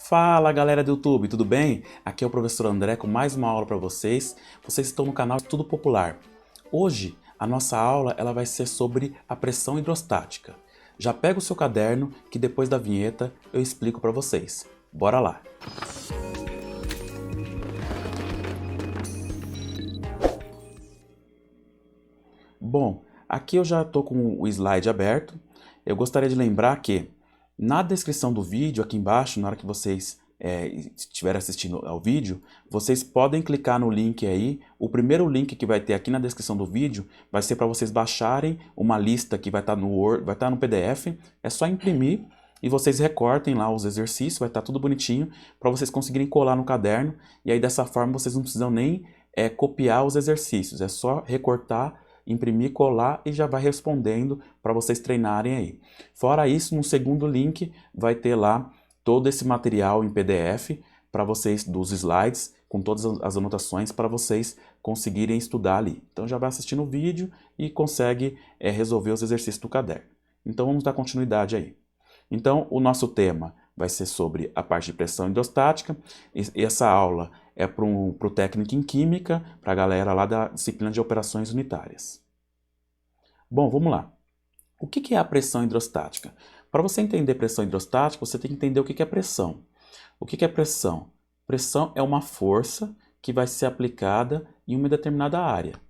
Fala galera do YouTube, tudo bem? Aqui é o professor André com mais uma aula para vocês. Vocês estão no canal Estudo Popular. Hoje a nossa aula ela vai ser sobre a pressão hidrostática. Já pega o seu caderno que depois da vinheta eu explico para vocês. Bora lá! Bom, aqui eu já estou com o slide aberto. Eu gostaria de lembrar que na descrição do vídeo, aqui embaixo, na hora que vocês estiverem assistindo ao vídeo, vocês podem clicar no link aí. O primeiro link que vai ter aqui na descrição do vídeo vai ser para vocês baixarem uma lista que vai estar no Word, vai estar no PDF. É só imprimir e vocês recortem lá os exercícios, vai estar tudo bonitinho para vocês conseguirem colar no caderno. E aí dessa forma vocês não precisam nem copiar os exercícios, é só recortar, imprimir, colar e já vai respondendo para vocês treinarem aí. Fora isso, no segundo link vai ter lá todo esse material em PDF para vocês, dos slides, com todas as anotações para vocês conseguirem estudar ali. Então já vai assistindo o vídeo e consegue resolver os exercícios do caderno. Então vamos dar continuidade aí. Então o nosso tema vai ser sobre a parte de pressão hidrostática. E essa aula é para o técnico em química, para a galera lá da disciplina de operações unitárias. Bom, vamos lá. O que é a pressão hidrostática? Para você entender pressão hidrostática, você tem que entender o que é pressão. O que é pressão? Pressão é uma força que vai ser aplicada em uma determinada área.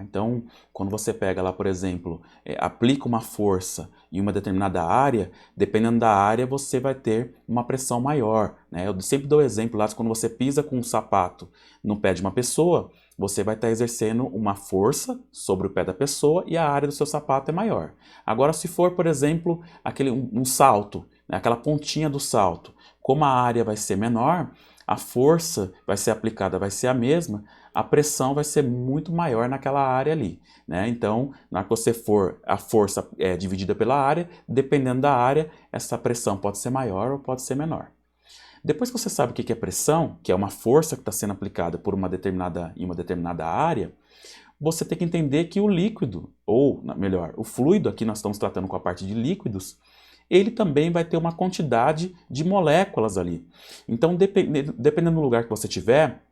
Então, quando você pega lá, por exemplo, aplica uma força em uma determinada área, dependendo da área, você vai ter uma pressão maior, né? Eu sempre dou exemplo lá, quando você pisa com um sapato no pé de uma pessoa, você vai estar exercendo uma força sobre o pé da pessoa e a área do seu sapato é maior. Agora, se for, por exemplo, um salto, né? Aquela pontinha do salto, como a área vai ser menor, a força vai ser aplicada, vai ser a mesma, a pressão vai ser muito maior naquela área ali, né? Então, na hora que você for, a força é dividida pela área, dependendo da área, essa pressão pode ser maior ou pode ser menor. Depois que você sabe o que é pressão, que é uma força que está sendo aplicada por em uma determinada área, você tem que entender que o líquido, ou melhor, o fluido, aqui nós estamos tratando com a parte de líquidos, ele também vai ter uma quantidade de moléculas ali. Então, dependendo do lugar que você estiver,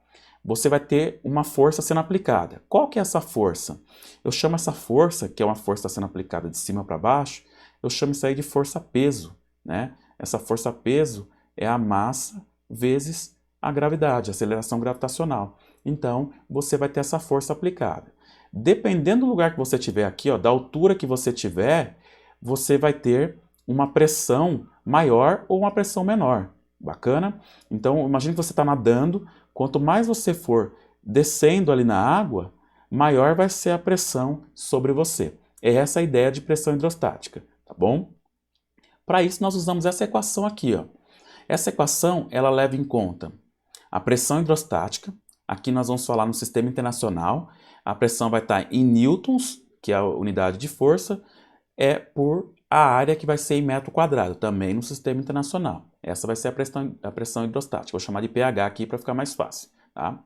você vai ter uma força sendo aplicada. Qual que é essa força? Eu chamo essa força, que é uma força que está sendo aplicada de cima para baixo, eu chamo isso aí de força-peso, né? Essa força-peso é a massa vezes a gravidade, a aceleração gravitacional. Então, você vai ter essa força aplicada. Dependendo do lugar que você estiver aqui, ó, da altura que você tiver, você vai ter uma pressão maior ou uma pressão menor. Bacana? Então, imagine que você está nadando, quanto mais você for descendo ali na água, maior vai ser a pressão sobre você. É essa a ideia de pressão hidrostática, tá bom? Para isso, nós usamos essa equação aqui, ó. Essa equação, ela leva em conta a pressão hidrostática. Aqui nós vamos falar no sistema internacional. A pressão vai estar em newtons, que é a unidade de força, por a área que vai ser em metro quadrado, também no sistema internacional. Essa vai ser a pressão hidrostática. Vou chamar de pH aqui para ficar mais fácil. Tá?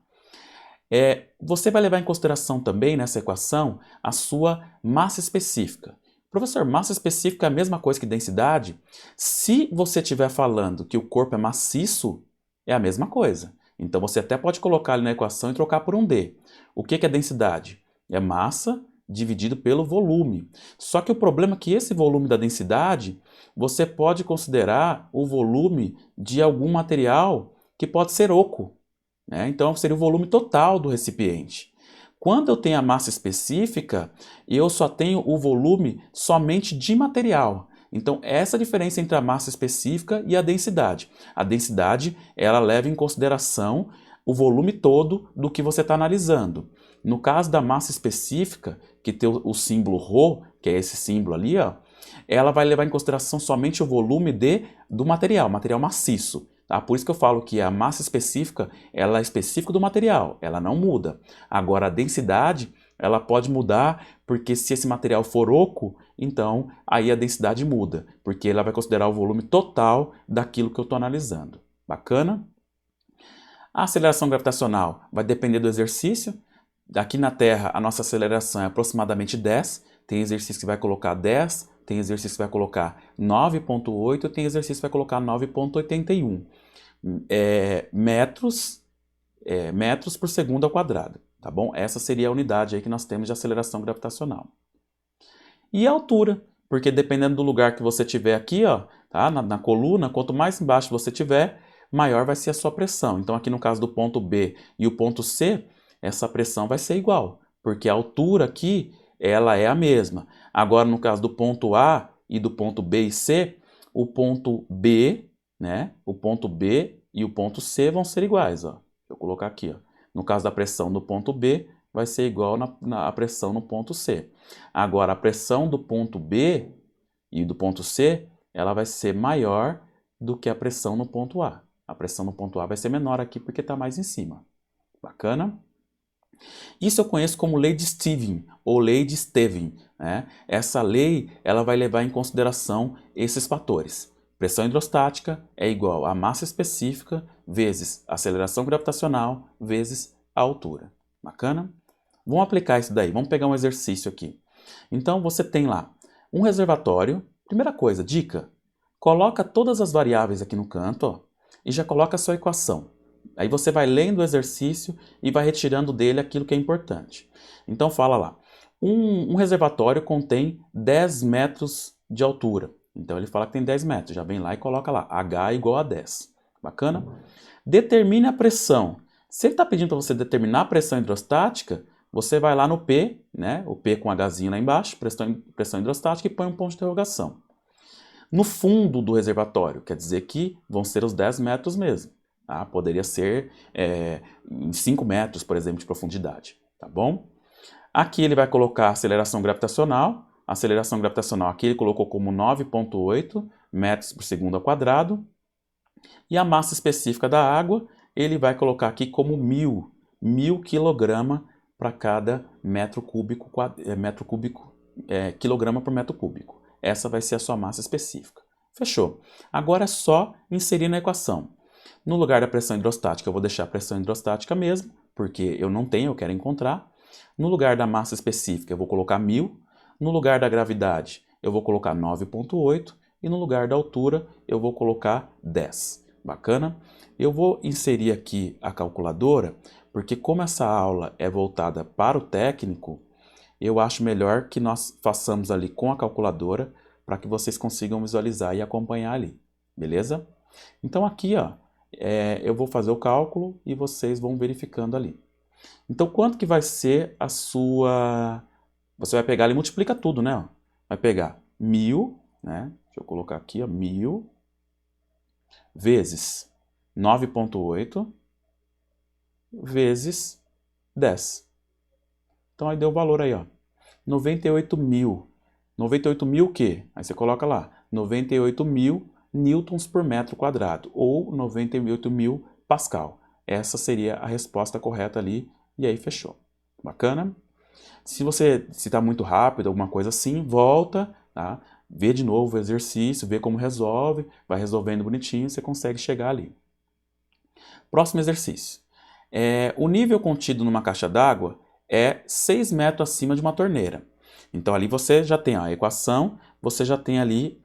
Você vai levar em consideração também nessa equação a sua massa específica. Professor, massa específica é a mesma coisa que densidade? Se você estiver falando que o corpo é maciço, é a mesma coisa. Então você até pode colocar ali na equação e trocar por um D. O que é densidade? É massa dividido pelo volume. Só que o problema é que esse volume da densidade, você pode considerar o volume de algum material que pode ser oco, né? Então seria o volume total do recipiente. Quando eu tenho a massa específica, eu só tenho o volume somente de material. Então essa é a diferença entre a massa específica e a densidade. A densidade, ela leva em consideração o volume todo do que você está analisando. No caso da massa específica, que tem o símbolo ρ, que é esse símbolo ali, ó, ela vai levar em consideração somente o volume do material maciço. Tá? Por isso que eu falo que a massa específica, ela é específica do material, ela não muda. Agora a densidade, ela pode mudar, porque se esse material for oco, então aí a densidade muda, porque ela vai considerar o volume total daquilo que eu estou analisando. Bacana? A aceleração gravitacional vai depender do exercício. Aqui na Terra, a nossa aceleração é aproximadamente 10. Tem exercício que vai colocar 10, tem exercício que vai colocar 9,8, tem exercício que vai colocar 9,81. metros por segundo ao quadrado, tá bom? Essa seria a unidade aí que nós temos de aceleração gravitacional. E a altura, porque dependendo do lugar que você tiver aqui, ó, tá? Na coluna, quanto mais embaixo você tiver, maior vai ser a sua pressão. Então aqui no caso do ponto B e o ponto C, essa pressão vai ser igual, porque a altura aqui, ela é a mesma. Agora no caso do ponto A e do ponto B e C, o ponto B, né? O ponto B e o ponto C vão ser iguais, ó. Vou colocar aqui, ó. No caso da pressão do ponto B, vai ser igual à pressão no ponto C. Agora, a pressão do ponto B e do ponto C, ela vai ser maior do que a pressão no ponto A. A pressão no ponto A vai ser menor aqui porque está mais em cima. Bacana? Isso eu conheço como lei de Stevin, ou lei de Stevin, né? Essa lei ela vai levar em consideração esses fatores. Pressão hidrostática é igual a massa específica vezes aceleração gravitacional vezes a altura. Bacana? Vamos aplicar isso daí. Vamos pegar um exercício aqui. Então você tem lá um reservatório. Primeira coisa, dica: coloca todas as variáveis aqui no canto, ó, e já coloca a sua equação. Aí você vai lendo o exercício e vai retirando dele aquilo que é importante. Então fala lá, um reservatório contém 10 metros de altura. Então ele fala que tem 10 metros, já vem lá e coloca lá, H igual a 10. Bacana? Determine a pressão. Se ele está pedindo para você determinar a pressão hidrostática, você vai lá no P, né? O P com Hzinho lá embaixo, pressão hidrostática, e põe um ponto de interrogação. No fundo do reservatório, quer dizer que vão ser os 10 metros mesmo. Tá? Poderia ser em 5 metros, por exemplo, de profundidade. Tá bom? Aqui ele vai colocar a aceleração gravitacional. A aceleração gravitacional aqui ele colocou como 9,8 metros por segundo ao quadrado. E a massa específica da água ele vai colocar aqui como 1000 kg para cada metro cúbico, quilograma por metro cúbico. Essa vai ser a sua massa específica. Fechou. Agora é só inserir na equação. No lugar da pressão hidrostática, eu vou deixar a pressão hidrostática mesmo, porque eu não tenho, eu quero encontrar. No lugar da massa específica, eu vou colocar 1000. No lugar da gravidade, eu vou colocar 9,8. E no lugar da altura, eu vou colocar 10. Bacana? Eu vou inserir aqui a calculadora, porque como essa aula é voltada para o técnico, eu acho melhor que nós façamos ali com a calculadora para que vocês consigam visualizar e acompanhar ali. Beleza? Então aqui, ó, eu vou fazer o cálculo e vocês vão verificando ali. Então quanto que vai ser a sua... Você vai pegar ali e multiplica tudo, né? Vai pegar 1000, né? Deixa eu colocar aqui, ó, 1000 vezes 9,8 vezes 10. Então aí deu o valor aí, ó. 98.000. 98.000 o quê? Aí você coloca lá, 98.000 newtons por metro quadrado, ou 98.000 pascal. Essa seria a resposta correta ali, e aí fechou. Bacana? Se está muito rápido, alguma coisa assim, volta, tá? Vê de novo o exercício, vê como resolve, vai resolvendo bonitinho, você consegue chegar ali. Próximo exercício. O nível contido numa caixa d'água é 6 metros acima de uma torneira. Então ali você já tem a equação, você já tem ali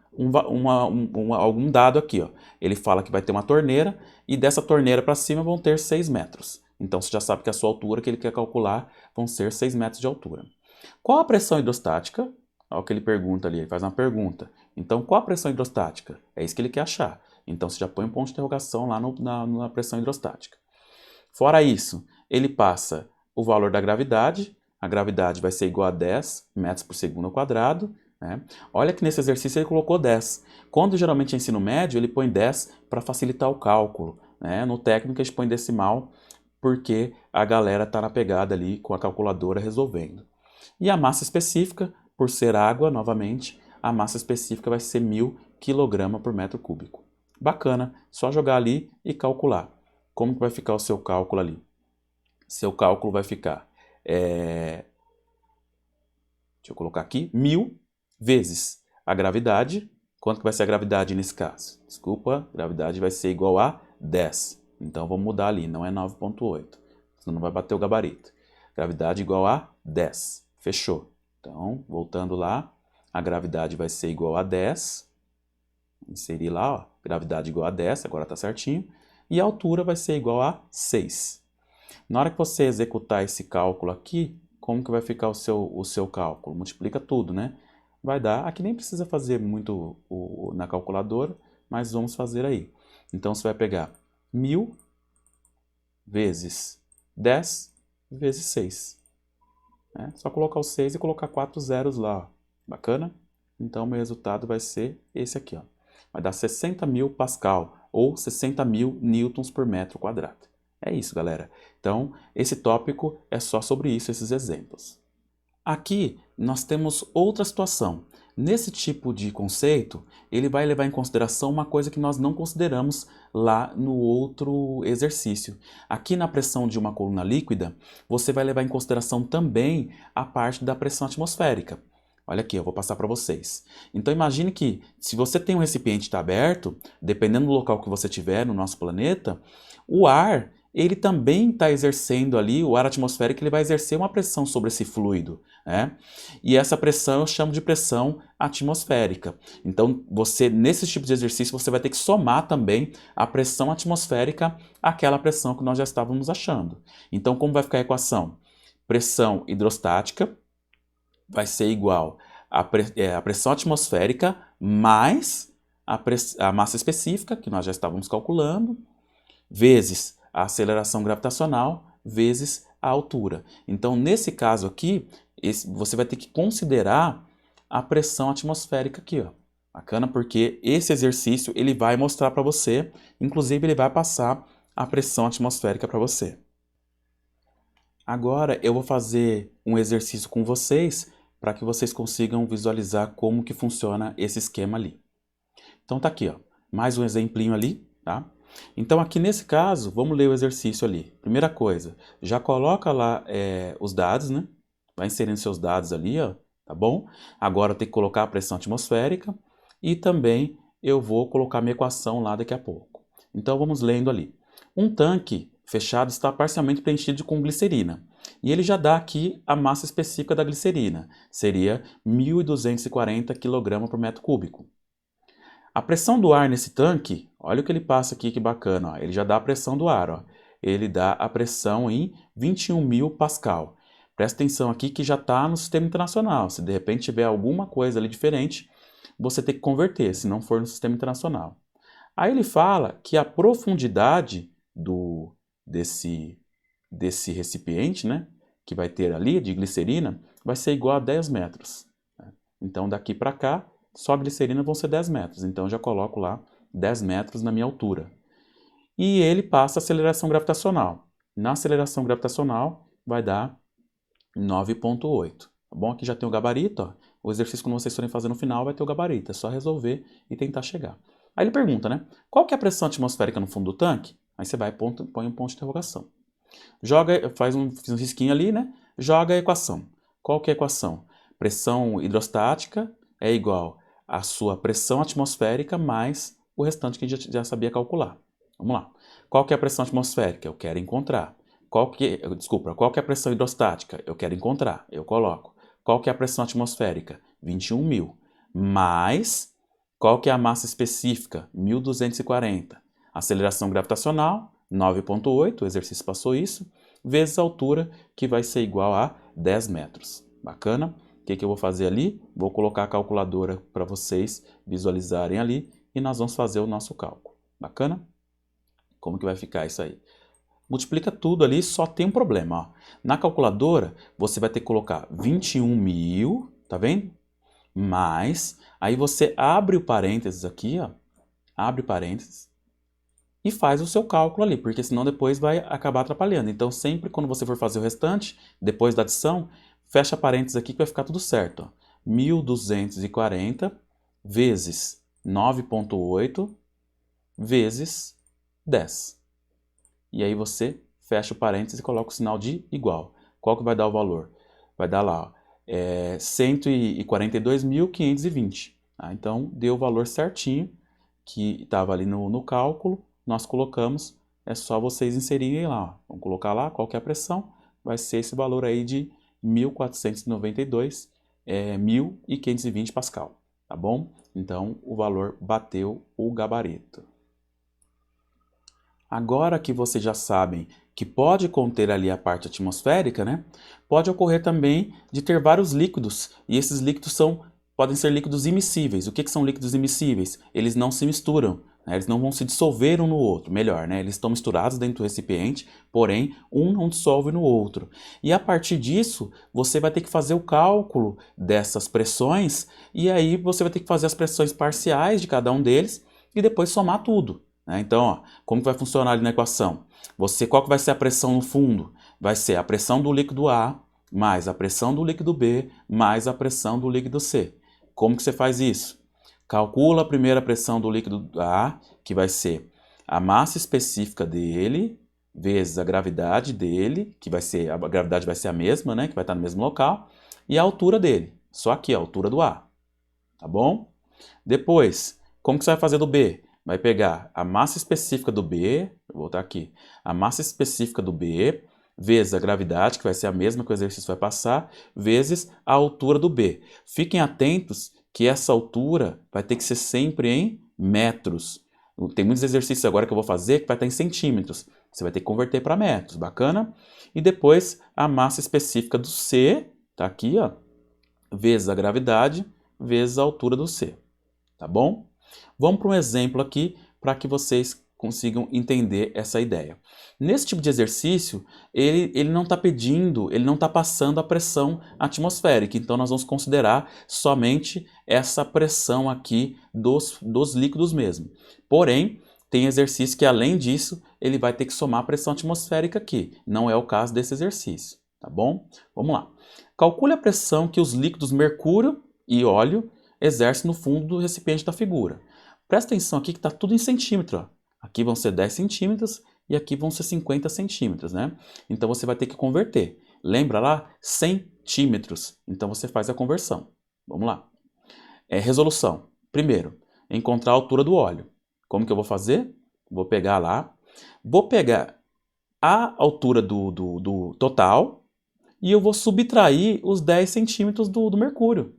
algum dado aqui. Ó. Ele fala que vai ter uma torneira e dessa torneira para cima vão ter 6 metros. Então você já sabe que a sua altura que ele quer calcular vão ser 6 metros de altura. Qual a pressão hidrostática? Olha o que ele pergunta ali, ele faz uma pergunta. Então qual a pressão hidrostática? É isso que ele quer achar. Então você já põe um ponto de interrogação lá na pressão hidrostática. Fora isso, ele passa o valor da gravidade. A gravidade vai ser igual a 10 metros por segundo ao quadrado. Né? Olha que nesse exercício ele colocou 10. Quando geralmente é ensino médio, ele põe 10 para facilitar o cálculo. Né? No técnico a gente põe decimal porque a galera está na pegada ali com a calculadora resolvendo. E a massa específica, por ser água, novamente, a massa específica vai ser 1000 kg por metro cúbico. Bacana, só jogar ali e calcular. Como que vai ficar o seu cálculo ali? Seu cálculo vai ficar, deixa eu colocar aqui, 1000 vezes a gravidade. Quanto que vai ser a gravidade nesse caso? Desculpa, a gravidade vai ser igual a 10. Então vamos mudar ali, não é 9,8, senão não vai bater o gabarito. Gravidade igual a 10. Fechou. Então, voltando lá, a gravidade vai ser igual a 10. Inserir lá, ó, gravidade igual a 10, agora está certinho. e a altura vai ser igual a 6. Na hora que você executar esse cálculo aqui, como que vai ficar o seu cálculo? Multiplica tudo, né? Vai dar, aqui nem precisa fazer muito na calculadora, mas vamos fazer aí. Então você vai pegar 1000 vezes 10 vezes 6. Só colocar o 6 e colocar 4 zeros lá, ó. Bacana? Então, meu resultado vai ser esse aqui, ó. Vai dar 60.000 Pascal, ou 60.000 newtons por metro quadrado. É isso, galera. Então, esse tópico é só sobre isso, esses exemplos. Aqui, nós temos outra situação. Nesse tipo de conceito, ele vai levar em consideração uma coisa que nós não consideramos lá no outro exercício. Aqui na pressão de uma coluna líquida, você vai levar em consideração também a parte da pressão atmosférica. Olha aqui, eu vou passar para vocês. Então imagine que se você tem um recipiente que está aberto, dependendo do local que você tiver no nosso planeta, o ar ele também está exercendo ali, o ar atmosférico ele vai exercer uma pressão sobre esse fluido, né? E essa pressão eu chamo de pressão atmosférica. Então, você nesse tipo de exercício, você vai ter que somar também a pressão atmosférica àquela pressão que nós já estávamos achando. Então, como vai ficar a equação? Pressão hidrostática vai ser igual a pressão atmosférica mais a massa específica, que nós já estávamos calculando, vezes a aceleração gravitacional vezes a altura. Então, nesse caso aqui, você vai ter que considerar a pressão atmosférica aqui, ó. Bacana, porque esse exercício ele vai mostrar para você, inclusive ele vai passar a pressão atmosférica para você. Agora eu vou fazer um exercício com vocês para que vocês consigam visualizar como que funciona esse esquema ali. Então tá aqui, ó, mais um exemplinho ali, tá? Então aqui nesse caso, vamos ler o exercício ali. Primeira coisa, já coloca lá os dados, né? Vai inserindo seus dados ali, ó, tá bom? Agora eu tenho que colocar a pressão atmosférica e também eu vou colocar minha equação lá daqui a pouco. Então vamos lendo ali. Um tanque fechado está parcialmente preenchido com glicerina. E ele já dá aqui a massa específica da glicerina. Seria 1.240 kg por metro cúbico. A pressão do ar nesse tanque, olha o que ele passa aqui, que bacana. Ó. Ele já dá a pressão do ar. Ó. Ele dá a pressão em 21.000 Pascal. Presta atenção aqui que já está no sistema internacional. Se de repente tiver alguma coisa ali diferente, você tem que converter, se não for no sistema internacional. Aí ele fala que a profundidade desse recipiente, né, que vai ter ali de glicerina, vai ser igual a 10 metros. Então daqui para cá, só a glicerina vão ser 10 metros. Então eu já coloco lá 10 metros na minha altura. E ele passa a aceleração gravitacional. Na aceleração gravitacional vai dar 9,8. Tá bom? Aqui já tem o gabarito. Ó. O exercício, quando vocês forem fazer no final, vai ter o gabarito. É só resolver e tentar chegar. Aí ele pergunta, né? Qual que é a pressão atmosférica no fundo do tanque? Aí você vai e põe um ponto de interrogação. Fiz um risquinho ali, né? Joga a equação. Qual que é a equação? Pressão hidrostática é igual à sua pressão atmosférica mais o restante que a gente já sabia calcular. Vamos lá. Qual que é a pressão atmosférica? Eu quero encontrar. Qual que é a pressão hidrostática? Eu quero encontrar. Eu coloco. Qual que é a pressão atmosférica? 21.000. Mais, qual que é a massa específica? 1.240. Aceleração gravitacional, 9,8, o exercício passou isso, vezes a altura, que vai ser igual a 10 metros. Bacana? O que eu vou fazer ali? Vou colocar a calculadora para vocês visualizarem ali e nós vamos fazer o nosso cálculo. Bacana? Como que vai ficar isso aí? Multiplica tudo ali, só tem um problema. Ó. Na calculadora, você vai ter que colocar 21.000, tá vendo? Mais, aí você abre o parênteses aqui, ó, abre parênteses, e faz o seu cálculo ali, porque senão depois vai acabar atrapalhando. Então sempre quando você for fazer o restante, depois da adição, fecha parênteses aqui que vai ficar tudo certo. Ó. 1.240 vezes 9,8 vezes 10. E aí você fecha o parênteses e coloca o sinal de igual. Qual que vai dar o valor? Vai dar lá, ó, 142.520. Tá? Então deu o valor certinho que estava ali no cálculo. Nós colocamos, é só vocês inserirem lá. Ó. Vamos colocar lá qual que é a pressão, vai ser esse valor aí de 1.492, 1.520 Pascal, tá bom? Então o valor bateu o gabarito. agora que vocês já sabem que pode conter ali a parte atmosférica, né? Pode ocorrer também de ter vários líquidos, e esses líquidos podem ser líquidos imissíveis. O que são líquidos imissíveis? Eles não se misturam, né? Eles não vão se dissolver um no outro, melhor, né? Eles estão misturados dentro do recipiente, porém um não dissolve no outro. E a partir disso, você vai ter que fazer o cálculo dessas pressões, e aí você vai ter que fazer as pressões parciais de cada um deles, e depois somar tudo, né? Então, ó, como que vai funcionar ali na equação? Qual que vai ser a pressão no fundo? Vai ser a pressão do líquido A mais a pressão do líquido B mais a pressão do líquido C. Como que você faz isso? Calcula a primeira pressão do líquido A, que vai ser a massa específica dele vezes a gravidade dele, a gravidade vai ser a mesma, né, que vai estar no mesmo local, e a altura dele, só aqui a altura do A, tá bom? Depois, como que você vai fazer do B? Vai pegar a massa específica do B, vou voltar aqui, a massa específica do B, vezes a gravidade, que vai ser a mesma que o exercício vai passar, vezes a altura do B. Fiquem atentos que essa altura vai ter que ser sempre em metros. Tem muitos exercícios agora que eu vou fazer que vai estar em centímetros. Você vai ter que converter para metros, bacana? E depois a massa específica do C, tá aqui, ó, vezes a gravidade, vezes a altura do C. Tá bom? Vamos para um exemplo aqui para que vocês consigam entender essa ideia. Nesse tipo de exercício, ele não está pedindo, ele não está passando a pressão atmosférica, então nós vamos considerar somente essa pressão aqui dos líquidos mesmo. Porém, tem exercício que além disso, ele vai ter que somar a pressão atmosférica aqui. Não é o caso desse exercício, tá bom? Vamos lá. Calcule a pressão que os líquidos mercúrio e óleo exerce no fundo do recipiente da figura. Presta atenção aqui que está tudo em centímetro. Ó. Aqui vão ser 10 centímetros e aqui vão ser 50 centímetros, né? Então você vai ter que converter. Lembra lá? Centímetros. Então você faz a conversão. Vamos lá. Resolução. Primeiro, encontrar a altura do óleo. Como que eu vou fazer? Vou pegar lá. Vou pegar a altura do total e eu vou subtrair os 10 centímetros do mercúrio.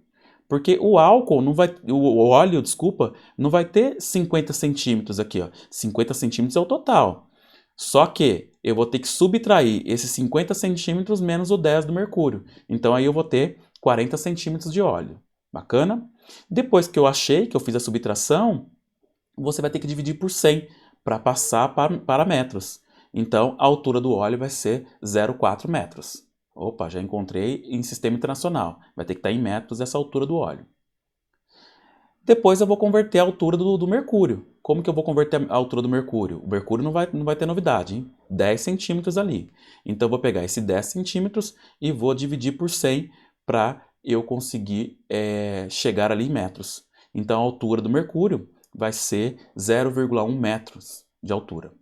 Porque o álcool não vai, o óleo, desculpa, não vai ter 50 centímetros aqui, ó. 50 centímetros é o total. Só que eu vou ter que subtrair esses 50 centímetros menos o 10 do mercúrio. Então aí eu vou ter 40 centímetros de óleo. Bacana? Depois que eu achei, que eu fiz a subtração, você vai ter que dividir por 100 para passar para metros. Então a altura do óleo vai ser 0,4 metros. Opa, já encontrei em sistema internacional. Vai ter que estar em metros essa altura do óleo. Depois eu vou converter a altura do mercúrio. Como que eu vou converter a altura do mercúrio? O mercúrio não vai ter novidade, hein? 10 centímetros ali. Então eu vou pegar esse 10 centímetros e vou dividir por 100 para eu conseguir chegar ali em metros. Então a altura do mercúrio vai ser 0,1 metros de altura.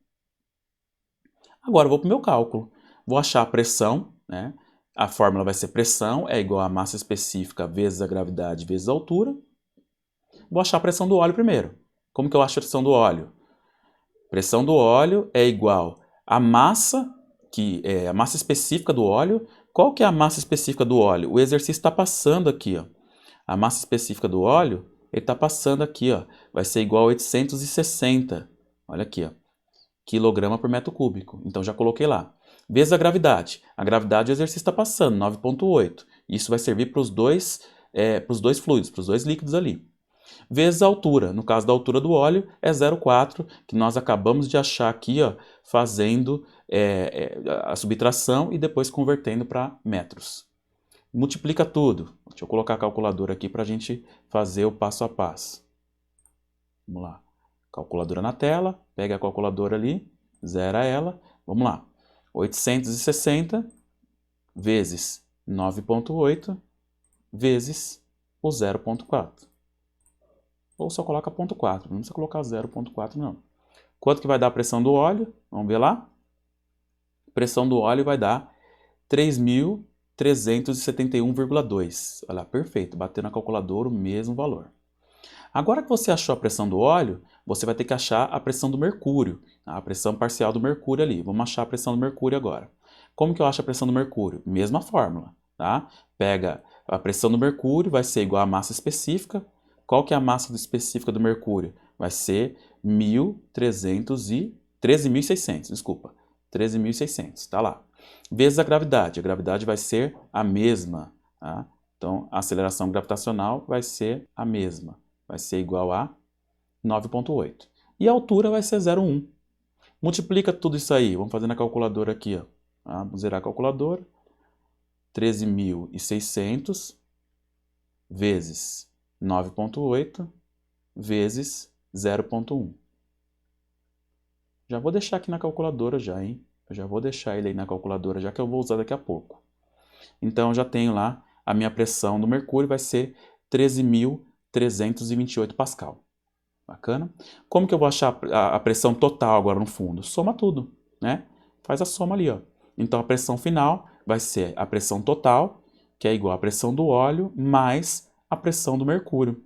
Agora eu vou para o meu cálculo. Vou achar a pressão, né? A fórmula vai ser pressão é igual a massa específica vezes a gravidade vezes a altura. Vou achar a pressão do óleo primeiro. Como que eu acho a pressão do óleo? Pressão do óleo é igual a massa, que é a massa específica do óleo. Qual que é a massa específica do óleo? O exercício está passando aqui, ó. A massa específica do óleo, ele está passando aqui, ó. Vai ser igual a 860. Olha aqui, ó. Quilograma por metro cúbico. Então já coloquei lá. Vezes a gravidade. A gravidade o exercício está passando, 9,8. Isso vai servir para os dois fluidos, para os dois líquidos ali. Vezes a altura. No caso da altura do óleo, é 0,4, que nós acabamos de achar aqui, ó, fazendo a subtração e depois convertendo para metros. Multiplica tudo. Deixa eu colocar a calculadora aqui para a gente fazer o passo a passo. Vamos lá. Calculadora na tela. Pega a calculadora ali, zera ela. Vamos lá. 860 vezes 9,8 vezes o 0,4. Ou só coloca 0,4, não precisa colocar 0,4 não. Quanto que vai dar a pressão do óleo? Vamos ver lá. A pressão do óleo vai dar 3.371,2. Olha lá, perfeito, bateu na calculadora o mesmo valor. Agora que você achou a pressão do óleo, você vai ter que achar a pressão do mercúrio, a pressão parcial do mercúrio ali. Vamos achar a pressão do mercúrio agora. Como que eu acho a pressão do mercúrio? Mesma fórmula, tá? Pega a pressão do mercúrio, vai ser igual à massa específica. Qual que é a massa específica do mercúrio? Vai ser 1.371. 13.600, desculpa. 13.600, tá lá. Vezes a gravidade vai ser a mesma, tá? Então, a aceleração gravitacional vai ser a mesma, vai ser igual a 9,8. E a altura vai ser 0,1. Multiplica tudo isso aí, vamos fazer na calculadora aqui, ó. Tá? Vamos zerar a calculadora. 13.600 vezes 9,8 vezes 0,1. Já vou deixar aqui na calculadora já, hein? Eu já vou deixar ele aí na calculadora já que eu vou usar daqui a pouco. Então, eu já tenho lá a minha pressão do mercúrio vai ser 13.328 Pascal. Bacana? Como que eu vou achar a pressão total agora no fundo? Soma tudo, né? Faz a soma ali, ó. Então, a pressão final vai ser a pressão total, que é igual à pressão do óleo, mais a pressão do mercúrio.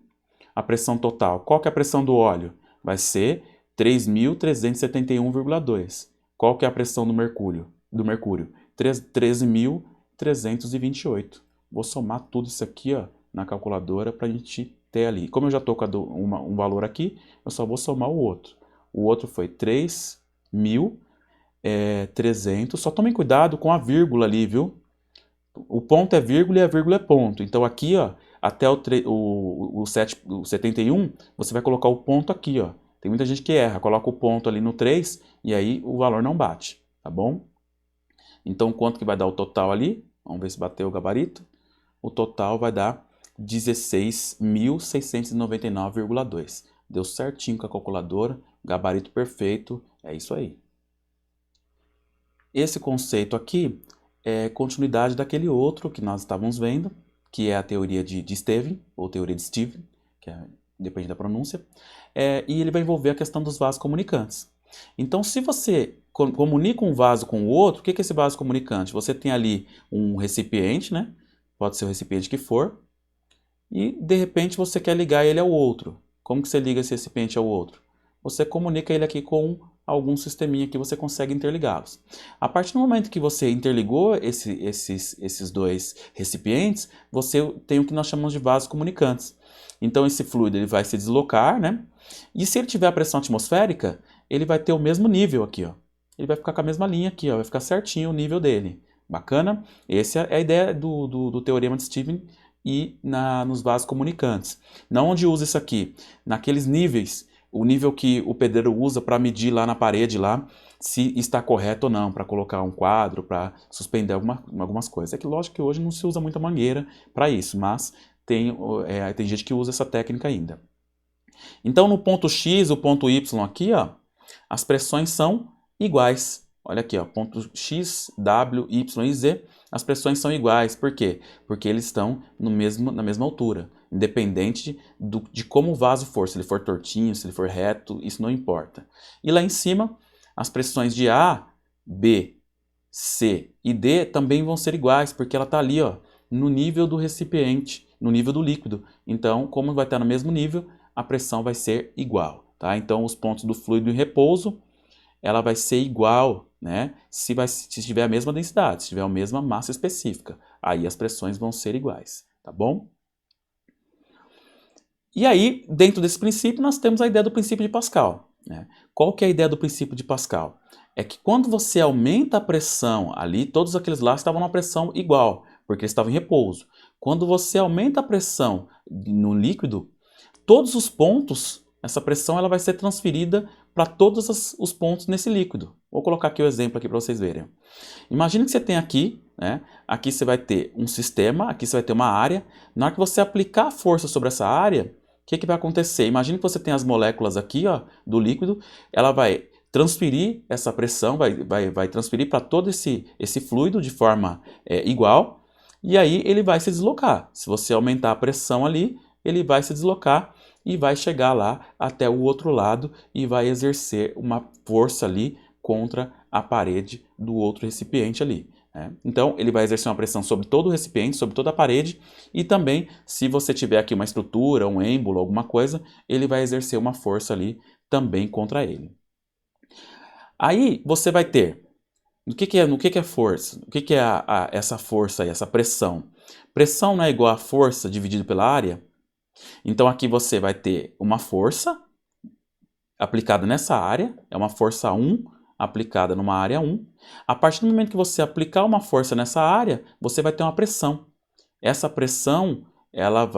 A pressão total, qual que é a pressão do óleo? Vai ser 3.371,2. Qual que é a pressão do mercúrio? 13.328. Vou somar tudo isso aqui, ó, na calculadora para a gente ter ali. Como eu já estou com um valor aqui, eu só vou somar o outro. O outro foi 3.300. Só tomem cuidado com a vírgula ali, viu? O ponto é vírgula e a vírgula é ponto. Então aqui, ó, até o 71, você vai colocar o ponto aqui, ó. Tem muita gente que erra, coloca o ponto ali no 3 e aí o valor não bate, tá bom? Então, quanto que vai dar o total ali? Vamos ver se bateu o gabarito. O total vai dar 16.699,2. Deu certinho com a calculadora, gabarito perfeito, é isso aí. Esse conceito aqui é continuidade daquele outro que nós estávamos vendo, que é a teoria de Stevin, ou teoria de Stevin, que depende da pronúncia, e ele vai envolver a questão dos vasos comunicantes. Então, se você comunica um vaso com o outro, o que é esse vaso comunicante? Você tem ali um recipiente, né? Pode ser o recipiente que for, e de repente você quer ligar ele ao outro. Como que você liga esse recipiente ao outro? Você comunica ele aqui com algum sisteminha que você consegue interligá-los. A partir do momento que você interligou esses dois recipientes, você tem o que nós chamamos de vasos comunicantes. Então esse fluido ele vai se deslocar, né? E se ele tiver a pressão atmosférica, ele vai ter o mesmo nível aqui, ó. Ele vai ficar com a mesma linha aqui, ó. Vai ficar certinho o nível dele. Bacana? Essa é a ideia do teorema de Stevin e nos vasos comunicantes. Não onde usa isso aqui, naqueles níveis, o nível que o pedreiro usa para medir lá na parede lá, se está correto ou não, para colocar um quadro, para suspender algumas coisas. É que lógico que hoje não se usa muita mangueira para isso, mas tem gente que usa essa técnica ainda. Então no ponto X, o ponto Y aqui, ó, as pressões são iguais. Olha aqui, ó, ponto X, W, Y e Z, as pressões são iguais. Por quê? Porque eles estão na mesma altura. Independente de como o vaso for, se ele for tortinho, se ele for reto, isso não importa. E lá em cima, as pressões de A, B, C e D também vão ser iguais, porque ela está ali, ó, no nível do recipiente, no nível do líquido. Então, como vai estar no mesmo nível, a pressão vai ser igual. Tá? Então, os pontos do fluido em repouso, ela vai ser igual, né? Se tiver a mesma densidade, se tiver a mesma massa específica. Aí as pressões vão ser iguais, tá bom? E aí, dentro desse princípio, nós temos a ideia do princípio de Pascal. Né? Qual que é a ideia do princípio de Pascal? É que quando você aumenta a pressão ali, todos aqueles lá estavam numa pressão igual, porque eles estavam em repouso. Quando você aumenta a pressão no líquido, todos os pontos, essa pressão ela vai ser transferida para todos os pontos nesse líquido. Vou colocar aqui o exemplo aqui para vocês verem. Imagina que você tem aqui, né? Aqui você vai ter um sistema, aqui você vai ter uma área. Na hora que você aplicar a força sobre essa área, o que vai acontecer? Imagina que você tem as moléculas aqui, ó, do líquido, ela vai transferir essa pressão, vai transferir para todo esse fluido de forma igual, e aí ele vai se deslocar. Se você aumentar a pressão ali, ele vai se deslocar e vai chegar lá até o outro lado e vai exercer uma força ali contra a parede do outro recipiente ali. Então, ele vai exercer uma pressão sobre todo o recipiente, sobre toda a parede, e também, se você tiver aqui uma estrutura, um êmbolo, alguma coisa, ele vai exercer uma força ali também contra ele. Aí, você vai ter, no que é força? O que é essa força aí, essa pressão? Pressão não é igual a força dividido pela área? Então, aqui você vai ter uma força, aplicada nessa área, é uma força 1 aplicada numa área 1. A partir do momento que você aplicar uma força nessa área, você vai ter uma pressão. Essa pressão, elas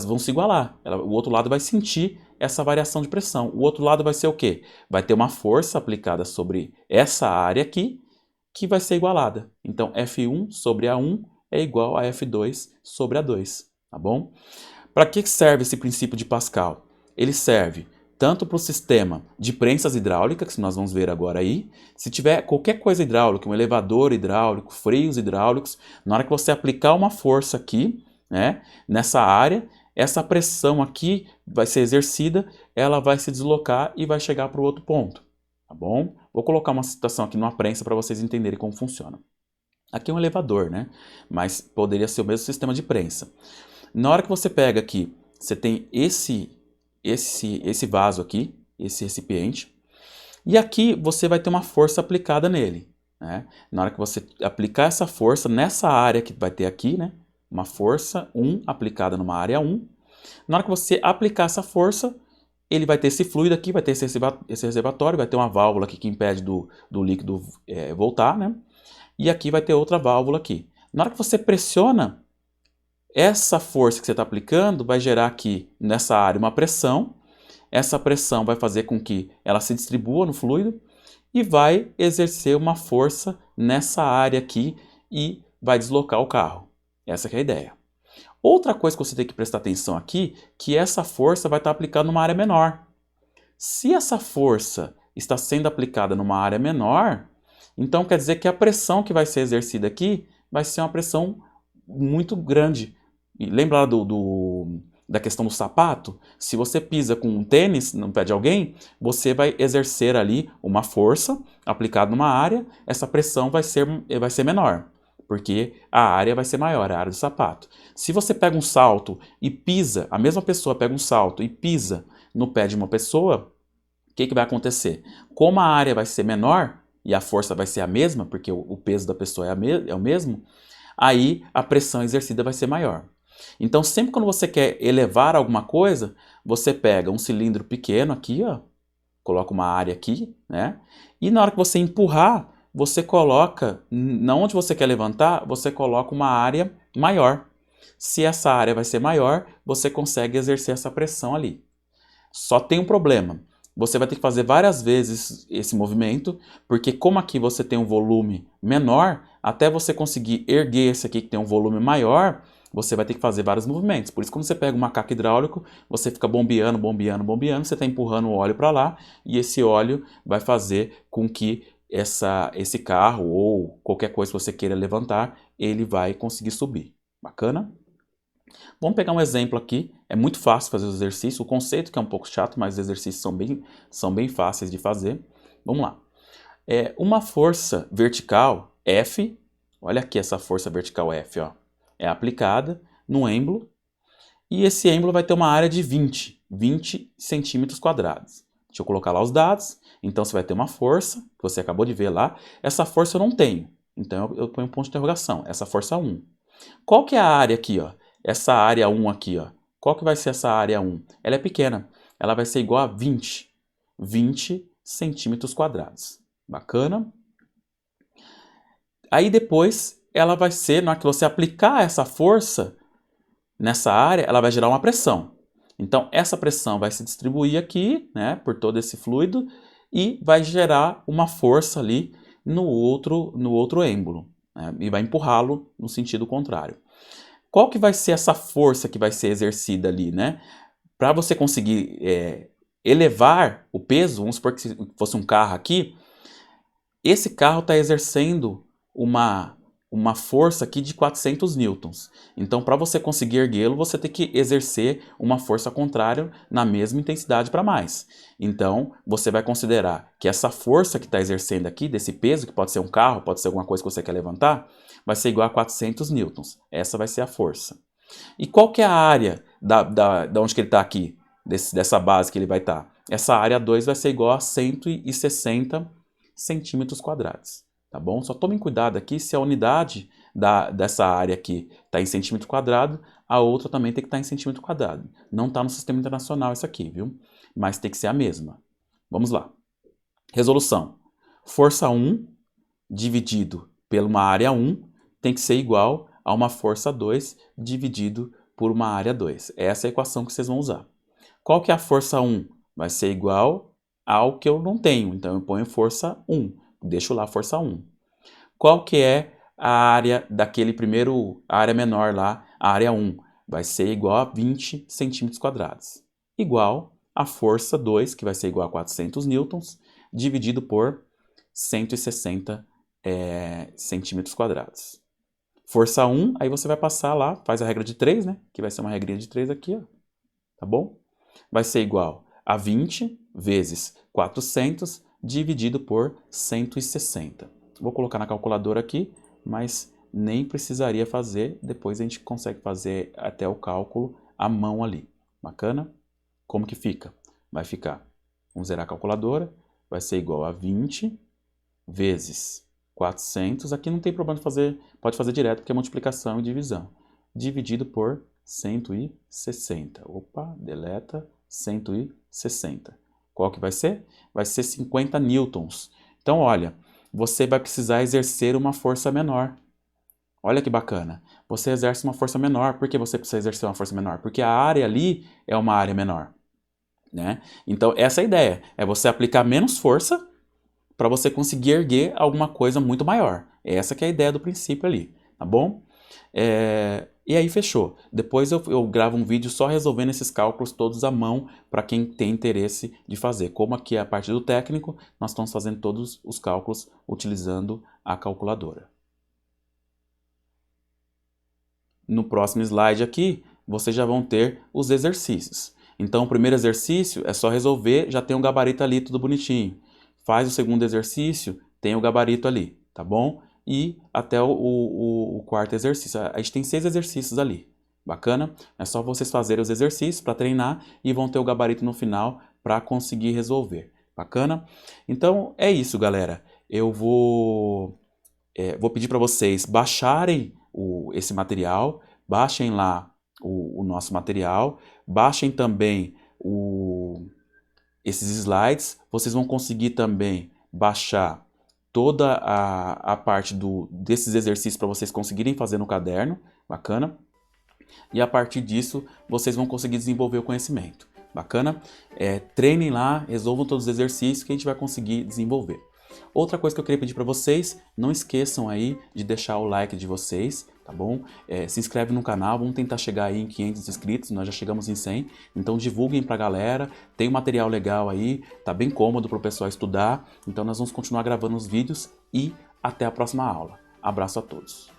vão se igualar. O outro lado vai sentir essa variação de pressão. O outro lado vai ser o quê? Vai ter uma força aplicada sobre essa área aqui, que vai ser igualada. Então, F1 sobre A1 é igual a F2 sobre A2, tá bom? Para que serve esse princípio de Pascal? Ele serve tanto para o sistema de prensas hidráulicas, que nós vamos ver agora aí. Se tiver qualquer coisa hidráulica, um elevador hidráulico, freios hidráulicos, na hora que você aplicar uma força aqui, né, nessa área, essa pressão aqui vai ser exercida, ela vai se deslocar e vai chegar para o outro ponto, tá bom? Vou colocar uma situação aqui numa prensa para vocês entenderem como funciona. Aqui é um elevador, né? Mas poderia ser o mesmo sistema de prensa. Na hora que você pega aqui, você tem esse vaso aqui, esse recipiente, e aqui você vai ter uma força aplicada nele, né? Na hora que você aplicar essa força nessa área que vai ter aqui, né? Uma força 1 aplicada numa área 1. Na hora que você aplicar essa força, ele vai ter esse fluido aqui, vai ter esse reservatório, vai ter uma válvula aqui que impede do líquido voltar, né? E aqui vai ter outra válvula aqui. Na hora que você pressiona, essa força que você está aplicando vai gerar aqui nessa área uma pressão. Essa pressão vai fazer com que ela se distribua no fluido e vai exercer uma força nessa área aqui e vai deslocar o carro. Essa que é a ideia. Outra coisa que você tem que prestar atenção aqui, que essa força vai estar aplicada numa área menor. Se essa força está sendo aplicada numa área menor, então quer dizer que a pressão que vai ser exercida aqui vai ser uma pressão muito grande. E lembra lá da questão do sapato? Se você pisa com um tênis no pé de alguém, você vai exercer ali uma força aplicada numa área, essa pressão vai ser menor, porque a área vai ser maior, a área do sapato. Se você pega um salto e pisa, a mesma pessoa pega um salto e pisa no pé de uma pessoa, o que vai acontecer? Como a área vai ser menor e a força vai ser a mesma, porque o peso da pessoa é o mesmo, aí a pressão exercida vai ser maior. Então, sempre quando você quer elevar alguma coisa, você pega um cilindro pequeno aqui, ó, coloca uma área aqui, né? E na hora que você empurrar, você coloca, na onde você quer levantar, você coloca uma área maior. Se essa área vai ser maior, você consegue exercer essa pressão ali. Só tem um problema. Você vai ter que fazer várias vezes esse movimento, porque como aqui você tem um volume menor, até você conseguir erguer esse aqui que tem um volume maior, você vai ter que fazer vários movimentos. Por isso, quando você pega um macaco hidráulico, você fica bombeando, bombeando, bombeando, você está empurrando o óleo para lá, e esse óleo vai fazer com que esse carro ou qualquer coisa que você queira levantar, ele vai conseguir subir. Bacana? Vamos pegar um exemplo aqui. É muito fácil fazer o exercício. O conceito que é um pouco chato, mas os exercícios são bem fáceis de fazer. Vamos lá. Uma força vertical F, olha aqui essa força vertical F, ó, é aplicada no êmbolo e esse êmbolo vai ter uma área de 20 centímetros quadrados. Deixa eu colocar lá os dados. Então você vai ter uma força, que você acabou de ver lá. Essa força eu não tenho, então eu ponho um ponto de interrogação. Essa força 1. Qual que é a área aqui, ó? Essa área 1 aqui, ó. Qual que vai ser essa área 1? Ela é pequena. Ela vai ser igual a 20 centímetros quadrados. Bacana? Aí depois, ela vai ser, na hora que você aplicar essa força nessa área, ela vai gerar uma pressão. Então, essa pressão vai se distribuir aqui, né, por todo esse fluido e vai gerar uma força ali no outro êmbolo, né, e vai empurrá-lo no sentido contrário. Qual que vai ser essa força que vai ser exercida ali, né? Para você conseguir elevar o peso, vamos supor que se fosse um carro aqui, esse carro está exercendo uma força aqui de 400 newtons. Então, para você conseguir erguê-lo, você tem que exercer uma força contrária na mesma intensidade para mais. Então, você vai considerar que essa força que está exercendo aqui, desse peso, que pode ser um carro, pode ser alguma coisa que você quer levantar, vai ser igual a 400 newtons. Essa vai ser a força. E qual que é a área da onde que ele está aqui, dessa base que ele vai estar? Essa área 2 vai ser igual a 160 centímetros quadrados. Tá bom? Só tomem cuidado aqui se a unidade dessa área aqui está em centímetro quadrado, a outra também tem que estar em centímetro quadrado. Não está no sistema internacional isso aqui, viu? mas tem que ser a mesma. Vamos lá. Resolução. Força 1 dividido por uma área 1 tem que ser igual a uma força 2 dividido por uma área 2. Essa é a equação que vocês vão usar. Qual que é a força 1? Vai ser igual ao que eu não tenho, então eu ponho força 1. Deixo lá força 1. Qual que é a área daquele primeiro, a área menor lá, a área 1? Vai ser igual a 20 centímetros quadrados. Igual a força 2, que vai ser igual a 400 newtons, dividido por 160 centímetros quadrados. Força 1, aí você vai passar lá, faz a regra de 3, né? Que vai ser uma regrinha de 3 aqui, ó. Tá bom? Vai ser igual a 20 vezes 400 dividido por 160. Vou colocar na calculadora aqui, mas nem precisaria fazer, depois a gente consegue fazer até o cálculo à mão ali. Bacana? Como que fica? Vai ficar, vamos zerar a calculadora, vai ser igual a 20 vezes 400, aqui não tem problema de fazer, pode fazer direto, porque é multiplicação e divisão, dividido por 160. Opa, deleta, 160. Qual que vai ser? Vai ser 50 newtons. Então, olha, você vai precisar exercer uma força menor. Olha que bacana. Você exerce uma força menor. Por que você precisa exercer uma força menor? Porque a área ali é uma área menor, né? Então, essa é a ideia. É você aplicar menos força para você conseguir erguer alguma coisa muito maior. Essa que é a ideia do princípio ali, tá bom? E aí fechou. Depois eu gravo um vídeo só resolvendo esses cálculos todos à mão para quem tem interesse de fazer. Como aqui é a parte do técnico, nós estamos fazendo todos os cálculos utilizando a calculadora. No próximo slide aqui, vocês já vão ter os exercícios. Então, o primeiro exercício é só resolver, já tem um gabarito ali, tudo bonitinho. Faz o segundo exercício, tem o gabarito ali, tá bom? E até o quarto exercício. A gente tem 6 exercícios ali. Bacana? É só vocês fazerem os exercícios para treinar e vão ter o gabarito no final para conseguir resolver. Bacana? Então, é isso, galera. Eu vou pedir para vocês baixarem esse material, baixem lá o nosso material, baixem também esses slides, vocês vão conseguir também baixar toda a parte desses exercícios para vocês conseguirem fazer no caderno, bacana? E a partir disso, vocês vão conseguir desenvolver o conhecimento, bacana? Treinem lá, resolvam todos os exercícios que a gente vai conseguir desenvolver. Outra coisa que eu queria pedir para vocês, não esqueçam aí de deixar o like de vocês, tá bom? Se inscreve no canal, vamos tentar chegar aí em 500 inscritos, nós já chegamos em 100, então divulguem pra galera, tem um material legal aí, tá bem cômodo pro pessoal estudar, então nós vamos continuar gravando os vídeos e até a próxima aula. Abraço a todos!